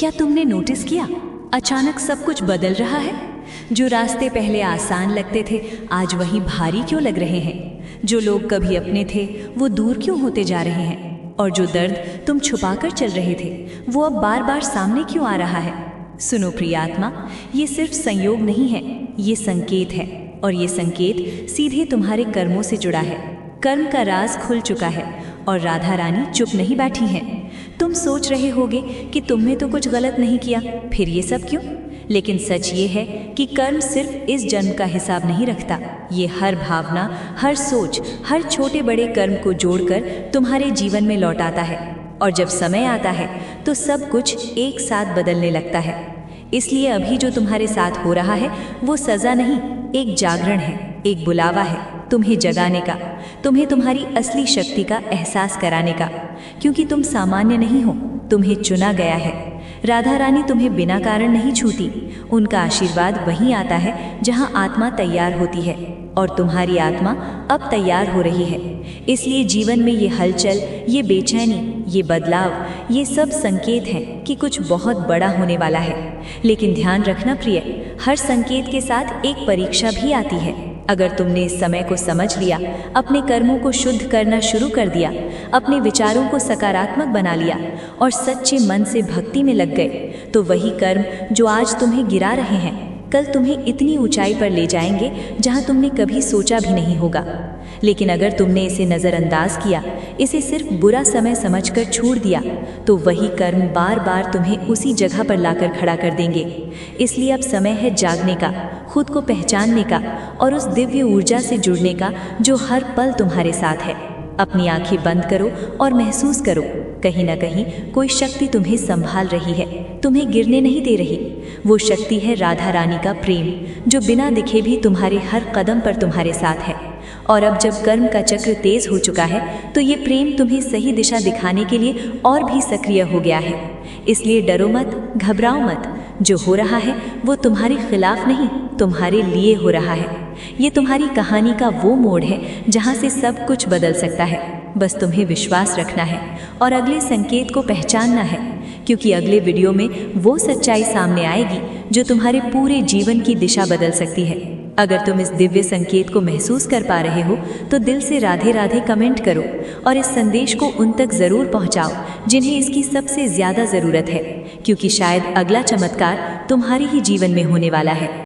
क्या तुमने नोटिस किया, अचानक सब कुछ बदल रहा है। जो रास्ते पहले आसान लगते थे आज वही भारी क्यों लग रहे हैं। जो लोग कभी अपने थे वो दूर क्यों होते जा रहे हैं। और जो दर्द तुम छुपाकर चल रहे थे वो अब बार बार सामने क्यों आ रहा है। सुनो प्रिय आत्मा, ये सिर्फ संयोग नहीं है, ये संकेत है। और ये संकेत सीधे तुम्हारे कर्मों से जुड़ा है। कर्म का राज खुल चुका है और राधा रानी चुप नहीं बैठी हैं। तुम सोच रहे होगे कि तुमने तो कुछ गलत नहीं किया, फिर ये सब क्यों। लेकिन सच ये है कि कर्म सिर्फ इस जन्म का हिसाब नहीं रखता। ये हर भावना, हर सोच, हर छोटे बड़े कर्म को जोड़कर तुम्हारे जीवन में लौटाता है। और जब समय आता है तो सब कुछ एक साथ बदलने लगता है। इसलिए अभी जो तुम्हारे साथ हो रहा है वो सजा नहीं, एक जागरण है, एक बुलावा है तुम्हें जगाने का, तुम्हें तुम्हारी असली शक्ति का एहसास कराने का। क्योंकि तुम सामान्य नहीं हो, तुम्हें चुना गया है। राधा रानी तुम्हें बिना कारण नहीं छूती। उनका आशीर्वाद वहीं आता है जहां आत्मा तैयार होती है। और तुम्हारी आत्मा अब तैयार हो रही है। इसलिए जीवन में ये हलचल, ये बेचैनी, ये बदलाव, ये सब संकेत हैं कि कुछ बहुत बड़ा होने वाला है। लेकिन ध्यान रखना प्रिय, हर संकेत के साथ एक परीक्षा भी आती है। अगर तुमने इस समय को समझ लिया, अपने कर्मों को शुद्ध करना शुरू कर दिया, अपने विचारों को सकारात्मक बना लिया और सच्चे मन से भक्ति में लग गए, तो वही कर्म जो आज तुम्हें गिरा रहे हैं कल तुम्हें इतनी ऊंचाई पर ले जाएंगे जहां तुमने कभी सोचा भी नहीं होगा। लेकिन अगर तुमने इसे नज़रअंदाज किया, इसे सिर्फ बुरा समय समझकर छोड़ दिया, तो वही कर्म बार बार तुम्हें उसी जगह पर लाकर खड़ा कर देंगे। इसलिए अब समय है जागने का, खुद को पहचानने का और उस दिव्य ऊर्जा से जुड़ने का जो हर पल तुम्हारे साथ है। अपनी आंखें बंद करो और महसूस करो, कहीं ना कहीं कोई शक्ति तुम्हें संभाल रही है, तुम्हें गिरने नहीं दे रही। वो शक्ति है राधा रानी का प्रेम, जो बिना दिखे भी तुम्हारे हर कदम पर तुम्हारे साथ है। और अब जब कर्म का चक्र तेज हो चुका है तो ये प्रेम तुम्हें सही दिशा दिखाने के लिए और भी सक्रिय हो गया है। इसलिए डरो मत, घबराओ मत। जो हो रहा है वो तुम्हारे खिलाफ नहीं, तुम्हारे लिए हो रहा है। ये तुम्हारी कहानी का वो मोड़ है जहाँ से सब कुछ बदल सकता है। बस तुम्हें विश्वास रखना है और अगले संकेत को पहचानना है, क्योंकि अगले वीडियो में वो सच्चाई सामने आएगी जो तुम्हारे पूरे जीवन की दिशा बदल सकती है। अगर तुम इस दिव्य संकेत को महसूस कर पा रहे हो तो दिल से राधे राधे कमेंट करो और इस संदेश को उन तक ज़रूर पहुंचाओ जिन्हें इसकी सबसे ज़्यादा ज़रूरत है, क्योंकि शायद अगला चमत्कार तुम्हारे ही जीवन में होने वाला है।